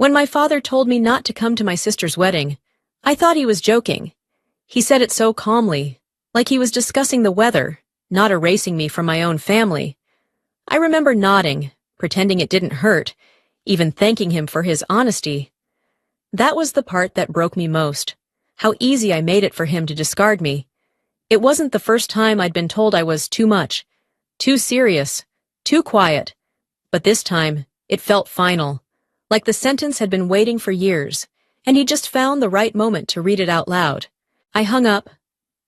When my father told me not to come to my sister's wedding, I thought he was joking. He said it so calmly, like he was discussing the weather, not erasing me from my own family. I remember nodding, pretending it didn't hurt, even thanking him for his honesty. That was the part that broke me most, how easy I made it for him to discard me. It wasn't the first time I'd been told I was too much, too serious, too quiet, but this time it felt final, like the sentence had been waiting for years, and he just found the right moment to read it out loud. I hung up,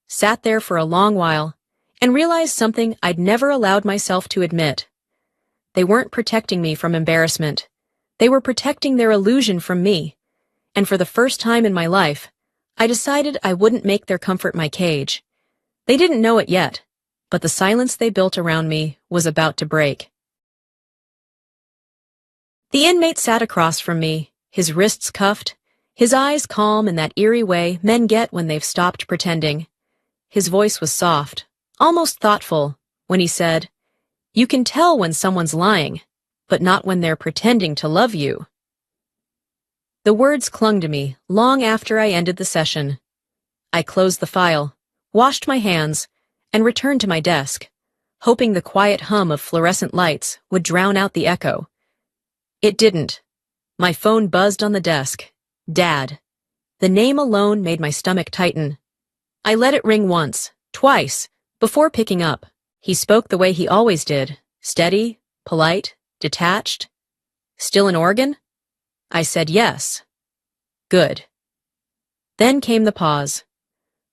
sat there for a long while, and realized something I'd never allowed myself to admit. They weren't protecting me from embarrassment. They were protecting their illusion from me. And for the first time in my life, I decided I wouldn't make their comfort my cage. They didn't know it yet, but the silence they built around me was about to break. The inmate sat across from me, his wrists cuffed, his eyes calm in that eerie way men get when they've stopped pretending. His voice was soft, almost thoughtful, when he said, "You can tell when someone's lying, but not when they're pretending to love you." The words clung to me long after I ended the session. I closed the file, washed my hands, and returned to my desk, hoping the quiet hum of fluorescent lights would drown out the echo. It didn't. My phone buzzed on the desk. Dad. The name alone made my stomach tighten. I let it ring once, twice, before picking up. He spoke the way he always did, steady, polite, detached. "Still in Oregon?" I said yes. Good. Then came the pause.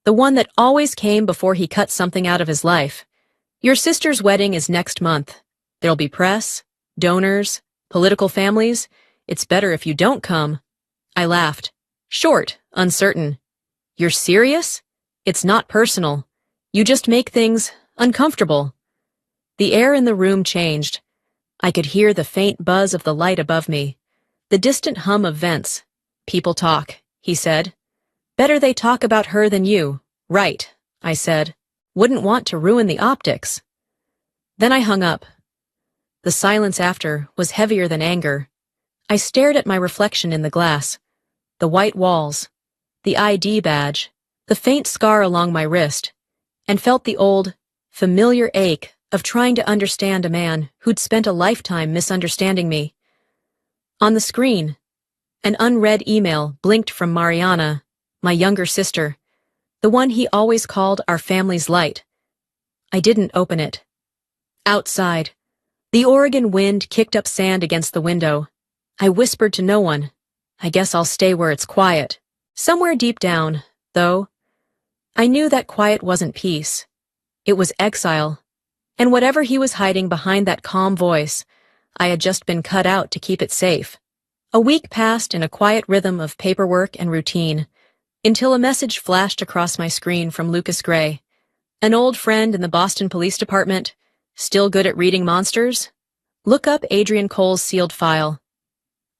The one that always came before he cut something out of his life. "Your sister's wedding is next month. There'll be press, donors, political families. It's better if you don't come." I laughed. Short, uncertain. "You're serious? It's not personal. You just make things uncomfortable." The air in the room changed. I could hear the faint buzz of the light above me, the distant hum of vents. "People talk," he said. "Better they talk about her than you." "Right," I said. "Wouldn't want to ruin the optics." Then I hung up. The silence after was heavier than anger. I stared at my reflection in the glass, the white walls, the ID badge, the faint scar along my wrist, and felt the old, familiar ache of trying to understand a man who'd spent a lifetime misunderstanding me. On the screen, an unread email blinked from Mariana, my younger sister, the one he always called our family's light. I didn't open it. Outside, the Oregon wind kicked up sand against the window. I whispered to no one. I guess I'll stay where it's quiet. Somewhere deep down, though, I knew that quiet wasn't peace. It was exile. And whatever he was hiding behind that calm voice, I had just been cut out to keep it safe. A week passed in a quiet rhythm of paperwork and routine, until a message flashed across my screen from Lucas Gray, an old friend in the Boston Police Department. "Still good at reading monsters? Look up Adrian Cole's sealed file."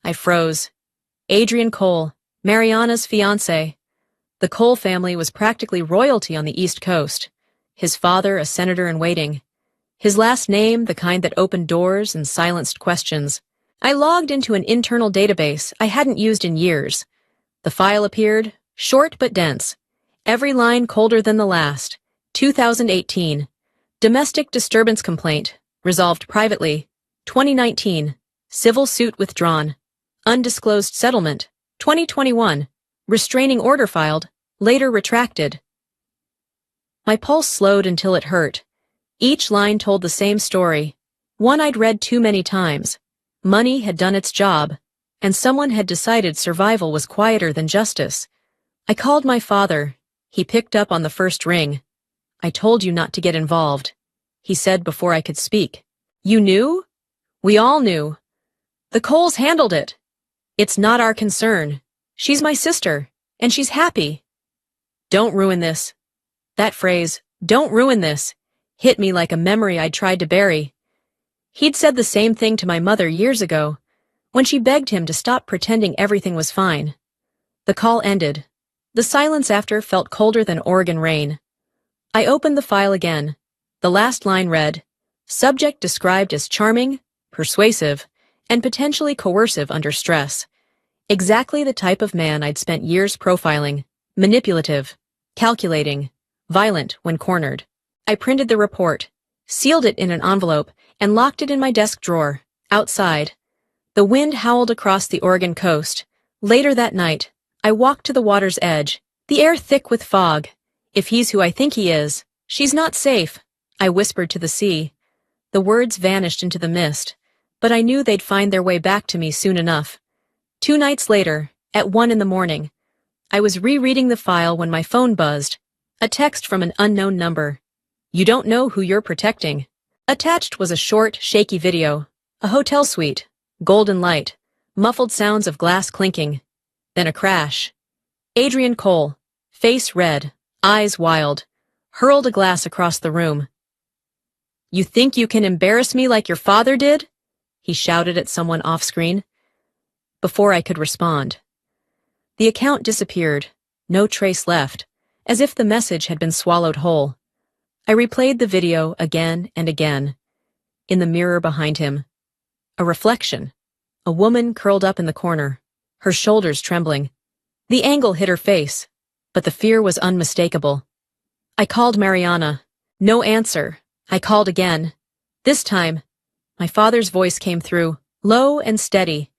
I froze. Adrian Cole, Mariana's fiancé. The Cole family was practically royalty on the East Coast. His father a senator-in-waiting. His last name the kind that opened doors and silenced questions. I logged into an internal database I hadn't used in years. The file appeared, short but dense. Every line colder than the last. 2018. Domestic disturbance complaint, resolved privately. 2019. Civil suit withdrawn. Undisclosed settlement. 2021. Restraining order filed, later retracted. My pulse slowed until it hurt. Each line told the same story, one I'd read too many times. Money had done its job, and someone had decided survival was quieter than justice. I called my father. He picked up on the first ring. "I told you not to get involved," he said before I could speak. "You knew?" "We all knew. The Coles handled it. It's not our concern. She's my sister, and she's happy." "Don't ruin this." That phrase, "don't ruin this," hit me like a memory I'd tried to bury. He'd said the same thing to my mother years ago, when she begged him to stop pretending everything was fine. The call ended. The silence after felt colder than Oregon rain. I opened the file again. The last line read, "Subject described as charming, persuasive, and potentially coercive under stress." Exactly the type of man I'd spent years profiling. Manipulative, calculating, violent when cornered. I printed the report, sealed it in an envelope, and locked it in my desk drawer. Outside, the wind howled across the Oregon coast. Later that night, I walked to the water's edge, the air thick with fog. If he's who I think he is, she's not safe, I whispered to the sea. The words vanished into the mist, but I knew they'd find their way back to me soon enough. 2 nights later, at 1 a.m, I was rereading the file when my phone buzzed. A text from an unknown number. You don't know who you're protecting. Attached was a short, shaky video. A hotel suite. Golden light. Muffled sounds of glass clinking. Then a crash. Adrian Cole, face red, eyes wild, hurled a glass across the room. You think you can embarrass me like your father did? He shouted at someone off-screen. Before I could respond. The account disappeared, no trace left, as if the message had been swallowed whole. I replayed the video again and again. In the mirror behind him. A reflection. A woman curled up in the corner, her shoulders trembling. The angle hit her face, but the fear was unmistakable. I called Mariana. No answer. I called again. This time, my father's voice came through, low and steady.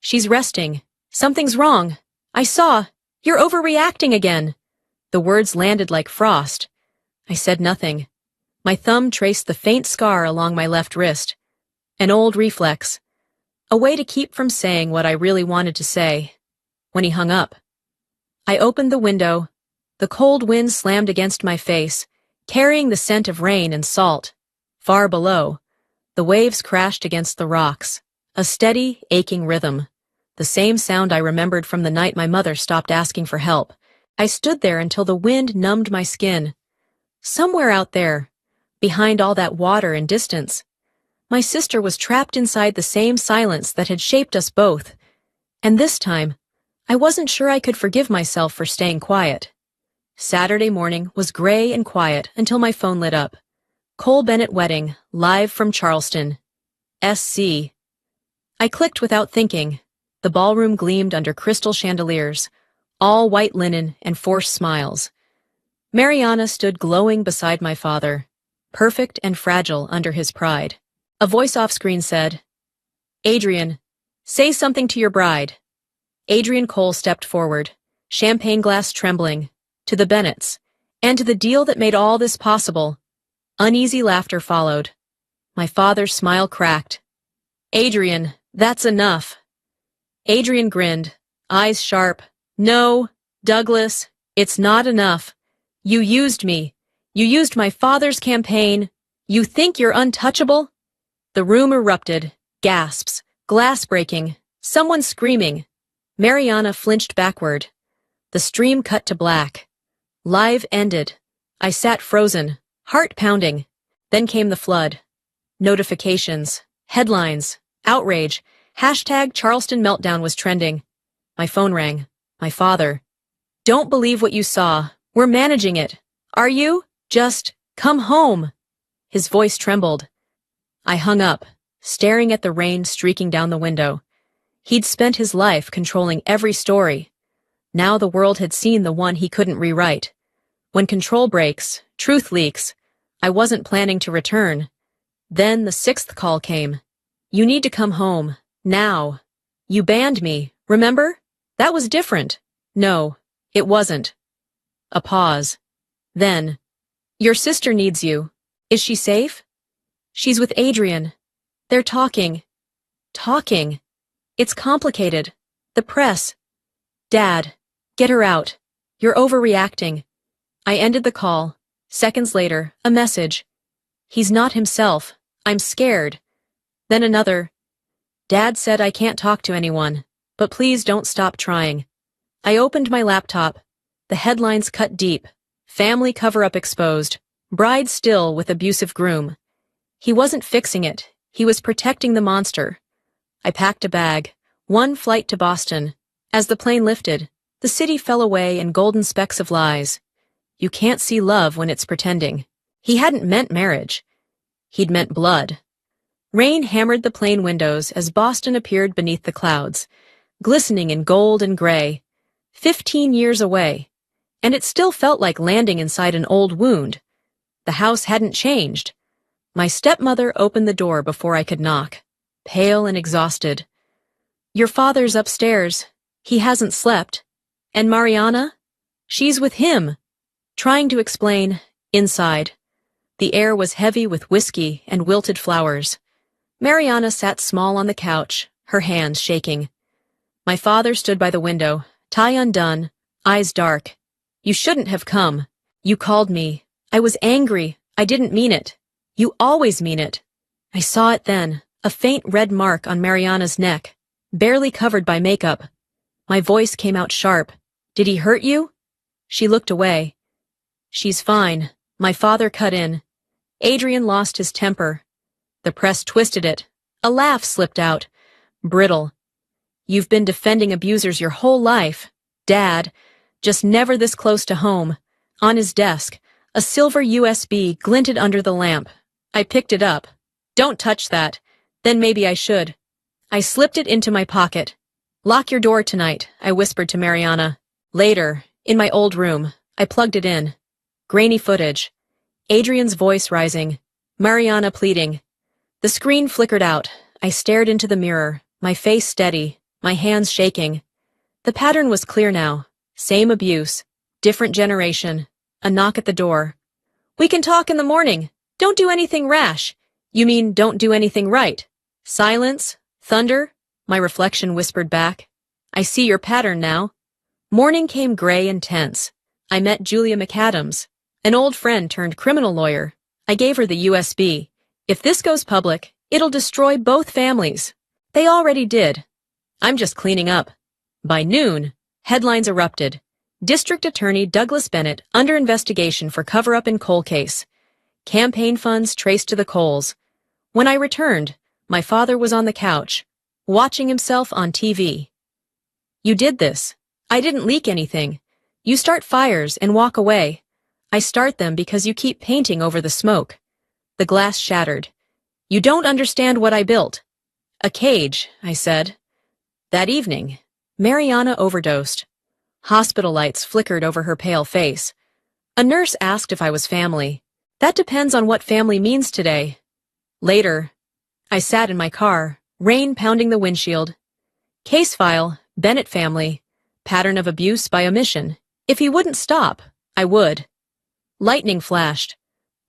She's resting. Something's wrong. I saw. You're overreacting again. The words landed like frost. I said nothing. My thumb traced the faint scar along my left wrist. An old reflex. A way to keep from saying what I really wanted to say. When he hung up, I opened the window. The cold wind slammed against my face, carrying the scent of rain and salt. Far below, the waves crashed against the rocks. A steady, aching rhythm. The same sound I remembered from the night my mother stopped asking for help. I stood there until the wind numbed my skin. Somewhere out there, behind all that water and distance, my sister was trapped inside the same silence that had shaped us both. And this time, I wasn't sure I could forgive myself for staying quiet. Saturday morning was gray and quiet until my phone lit up. Cole Bennett wedding, live from Charleston. SC. I clicked without thinking. The ballroom gleamed under crystal chandeliers, all white linen and forced smiles. Mariana stood glowing beside my father, perfect and fragile under his pride. A voice off-screen said, Adrian, say something to your bride. Adrian Cole stepped forward, champagne glass trembling, to the Bennetts, and to the deal that made all this possible. Uneasy laughter followed. My father's smile cracked. Adrian, that's enough. Adrian grinned, eyes sharp. No, Douglas, it's not enough. You used me. You used my father's campaign. You think you're untouchable? The room erupted. Gasps, glass breaking, someone screaming. Mariana flinched backward. The stream cut to black. Live ended. I sat frozen, heart pounding. Then came the flood. Notifications, headlines, outrage. Hashtag Charleston meltdown was trending. My phone rang. My father. Don't believe what you saw. We're managing it. Are you? Just come home. His voice trembled. I hung up, staring at the rain streaking down the window. He'd spent his life controlling every story. Now the world had seen the one he couldn't rewrite. When control breaks, truth leaks. I wasn't planning to return. Then the 6th call came. You need to come home. Now. You banned me, remember? That was different. No, it wasn't. A pause. Then. Your sister needs you. Is she safe? She's with Adrian. They're talking. Talking. It's complicated. The press. Dad, get her out. You're overreacting. I ended the call. Seconds later, a message. He's not himself. I'm scared. Then another. Dad said I can't talk to anyone, but please don't stop trying. I opened my laptop. The headlines cut deep. Family cover-up exposed. Bride still with abusive groom. He wasn't fixing it. He was protecting the monster. I packed a bag. One flight to Boston. As the plane lifted, the city fell away in golden specks of lies. You can't see love when it's pretending. He hadn't meant marriage. He'd meant blood. Rain hammered the plane windows as Boston appeared beneath the clouds. glistening in gold and gray. 15 years away. And it still felt like landing inside an old wound. The house hadn't changed. My stepmother opened the door before I could knock, pale and exhausted. "Your father's upstairs. He hasn't slept. And Mariana? She's with him." Trying to explain, inside. The air was heavy with whiskey and wilted flowers. Mariana sat small on the couch, her hands shaking. My father stood by the window, tie undone, eyes dark. "You shouldn't have come. You called me. I was angry. I didn't mean it. You always mean it." I saw it then, a faint red mark on Mariana's neck, barely covered by makeup. My voice came out sharp. "Did he hurt you?" She looked away. "She's fine." My father cut in. Adrian lost his temper. The press twisted it. A laugh slipped out. Brittle. "You've been defending abusers your whole life. Dad, just never this close to home." On his desk, a silver USB glinted under the lamp. I picked it up. "Don't touch that. Then maybe I should." I slipped it into my pocket. "Lock your door tonight," I whispered to Mariana. Later, in my old room, I plugged it in. Grainy footage. Adrian's voice rising. Mariana pleading. The screen flickered out. I stared into the mirror, my face steady, my hands shaking. The pattern was clear now. Same abuse. Different generation. A knock at the door. "We can talk in the morning. Don't do anything rash." "You mean don't do anything right?" "Silence? Thunder?" My reflection whispered back. "I see your pattern now." Morning came gray and tense. I met Julia McAdams, an old friend turned criminal lawyer. I gave her the USB. "If this goes public, it'll destroy both families." They already did. I'm just cleaning up. By noon, headlines erupted. District Attorney Douglas Bennett under investigation for cover-up in coal case. Campaign funds traced to the Coles. When I returned, my father was on the couch, watching himself on TV. "You did this. I didn't leak anything. You start fires and walk away. I start them because you keep painting over the smoke." The glass shattered. "You don't understand what I built." "A cage," I said. That evening, Mariana overdosed. Hospital lights flickered over her pale face. A nurse asked if I was family. That depends on what family means today. Later, I sat in my car, rain pounding the windshield. Case file, Bennett family. Pattern of abuse by omission. If he wouldn't stop, I would. Lightning flashed.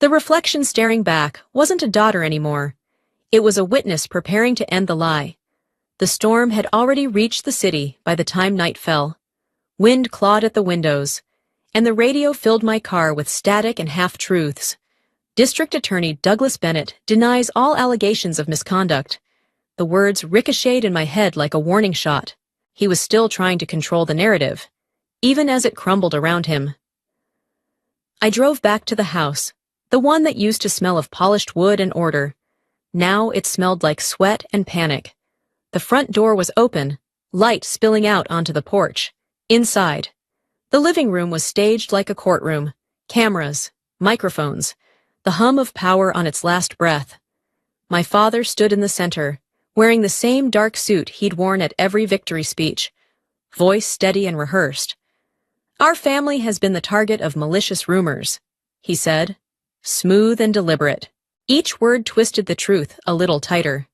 The reflection staring back wasn't a daughter anymore. It was a witness preparing to end the lie. The storm had already reached the city by the time night fell. Wind clawed at the windows, and the radio filled my car with static and half-truths. District Attorney Douglas Bennett denies all allegations of misconduct. The words ricocheted in my head like a warning shot. He was still trying to control the narrative, even as it crumbled around him. I drove back to the house, the one that used to smell of polished wood and order. Now it smelled like sweat and panic. The front door was open, light spilling out onto the porch. Inside, the living room was staged like a courtroom. Cameras, microphones, the hum of power on its last breath. My father stood in the center, wearing the same dark suit he'd worn at every victory speech, voice steady and rehearsed. "Our family has been the target of malicious rumors," he said, smooth and deliberate. Each word twisted the truth a little tighter.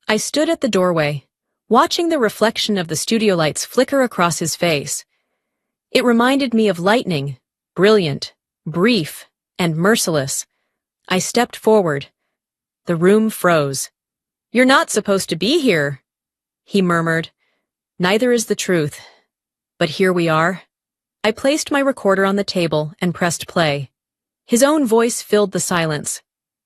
I stood at the doorway, watching the reflection of the studio lights flicker across his face. It reminded me of lightning, brilliant, brief, and merciless. I stepped forward. The room froze. "You're not supposed to be here," he murmured. "Neither is the truth. But here we are." I placed my recorder on the table and pressed play. His own voice filled the silence.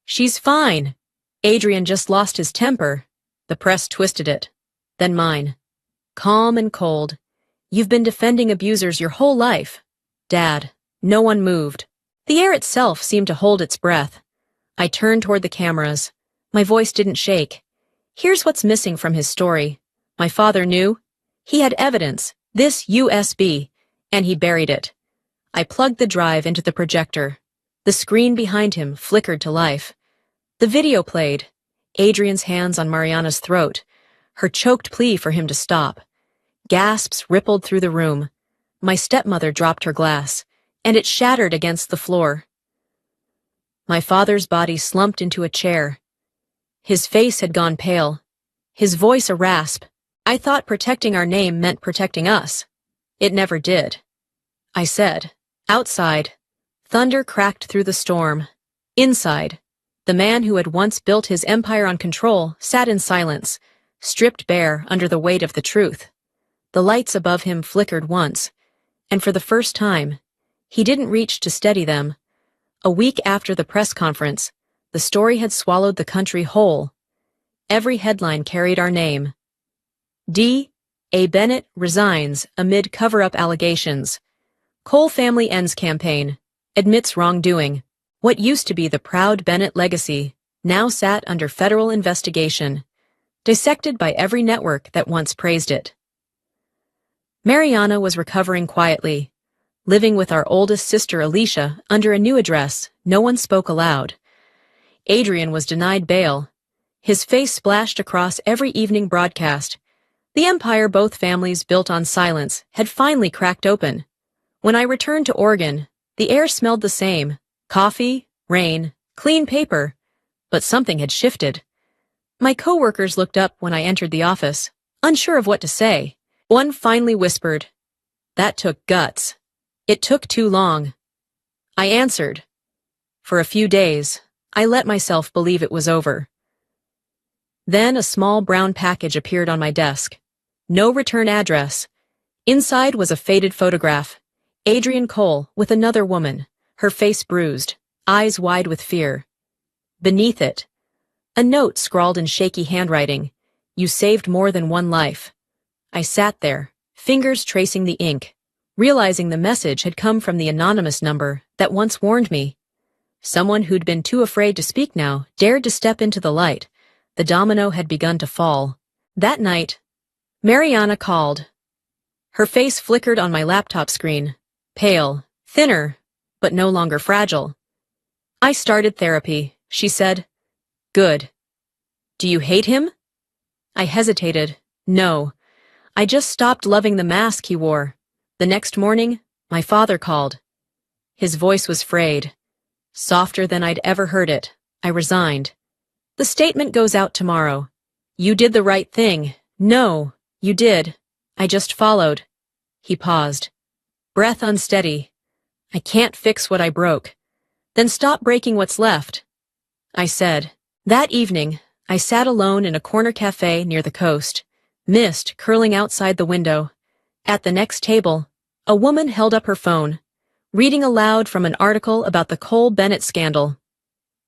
"She's fine. Adrian just lost his temper." The press twisted it. Then mine. Calm and cold. "You've been defending abusers your whole life." Dad. No one moved. The air itself seemed to hold its breath. I turned toward the cameras. My voice didn't shake. Here's what's missing from his story. My father knew. He had evidence, this USB, and he buried it. I plugged the drive into the projector. The screen behind him flickered to life. The video played. Adrian's hands on Mariana's throat, her choked plea for him to stop. Gasps rippled through the room. My stepmother dropped her glass, and it shattered against the floor. My father's body slumped into a chair. His face had gone pale, his voice a rasp. I thought protecting our name meant protecting us. It never did. I said. Outside, thunder cracked through the storm. Inside, the man who had once built his empire on control sat in silence, stripped bare under the weight of the truth. The lights above him flickered once, and for the first time, he didn't reach to steady them. A week after the press conference, the story had swallowed the country whole. Every headline carried our name. D. A. Bennett resigns amid cover-up allegations. Cole family ends campaign, admits wrongdoing. What used to be the proud Bennett legacy now sat under federal investigation, dissected by every network that once praised it. Mariana was recovering quietly, living with our oldest sister Alicia under a new address. No one spoke aloud. Adrian was denied bail. His face splashed across every evening broadcast. The empire both families built on silence had finally cracked open. When I returned to Oregon, the air smelled the same. Coffee, rain, clean paper. But something had shifted. My coworkers looked up when I entered the office, unsure of what to say. One finally whispered, "That took guts. It took too long." I answered. For a few days, I let myself believe it was over. Then a small brown package appeared on my desk. No return address. Inside was a faded photograph. Adrian Cole with another woman, her face bruised, eyes wide with fear. Beneath it, a note scrawled in shaky handwriting. "You saved more than one life." I sat there, fingers tracing the ink, realizing the message had come from the anonymous number that once warned me. Someone who'd been too afraid to speak now dared to step into the light. The domino had begun to fall. That night, Mariana called. Her face flickered on my laptop screen, pale, thinner, but no longer fragile. "I started therapy," she said. "Good. Do you hate him?" I hesitated. No. I just stopped loving the mask he wore. The next morning, my father called. His voice was frayed, softer than I'd ever heard it. I resigned. "The statement goes out tomorrow. You did the right thing." "No, you did. I just followed." He paused, breath unsteady. "I can't fix what I broke." "Then stop breaking what's left," I said. That evening, I sat alone in a corner cafe near the coast, mist curling outside the window. At the next table, a woman held up her phone, reading aloud from an article about the Cole Bennett scandal.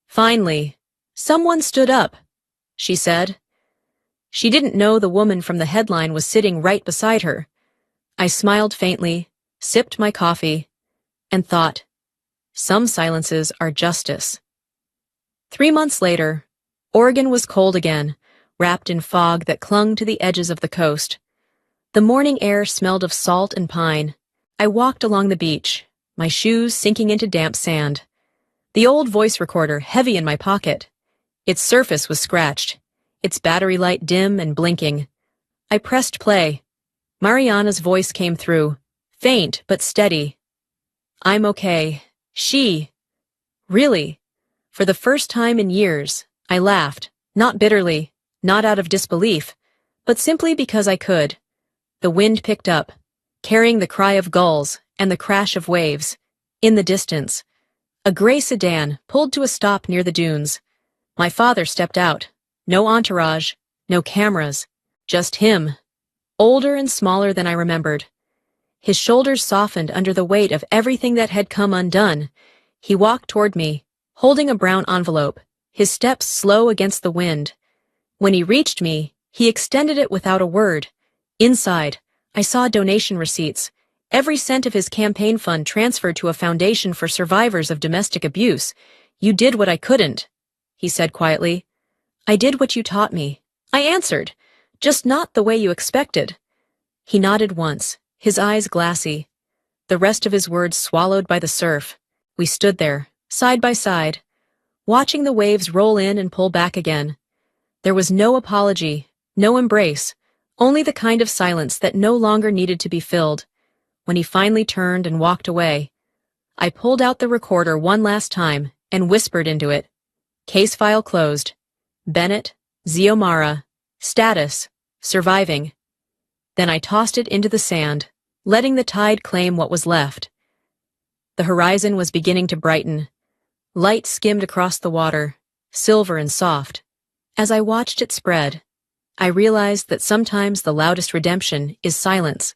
"Finally, someone stood up," she said. She didn't know the woman from the headline was sitting right beside her. I smiled faintly, sipped my coffee, and thought, some silences are justice. 3 months later, Oregon was cold again, wrapped in fog that clung to the edges of the coast. The morning air smelled of salt and pine. I walked along the beach, my shoes sinking into damp sand. The old voice recorder heavy in my pocket. Its surface was scratched, its battery light dim and blinking. I pressed play. Mariana's voice came through, faint but steady. "I'm okay." She. Really. For the first time in years, I laughed, not bitterly, not out of disbelief, but simply because I could. The wind picked up, carrying the cry of gulls and the crash of waves. In the distance, a gray sedan pulled to a stop near the dunes. My father stepped out. No entourage, no cameras, just him, older and smaller than I remembered. His shoulders softened under the weight of everything that had come undone. He walked toward me, holding a brown envelope, his steps slow against the wind. When he reached me, he extended it without a word. Inside, I saw donation receipts, every cent of his campaign fund transferred to a foundation for survivors of domestic abuse. "You did what I couldn't," he said quietly. "I did what you taught me." I answered, "Just not the way you expected." He nodded once, his eyes glassy. The rest of his words swallowed by the surf. We stood there, side by side, watching the waves roll in and pull back again. There was no apology, No embrace, only the kind of silence that no longer needed to be filled. When he finally turned and walked away, I pulled out the recorder one last time and whispered into it. Case file closed. Bennett, Ziomara. Status, surviving. Then I tossed it into the sand, letting the tide claim what was left. The horizon was beginning to brighten. Light skimmed across the water, silver and soft. As I watched it spread, I realized that sometimes the loudest redemption is silence.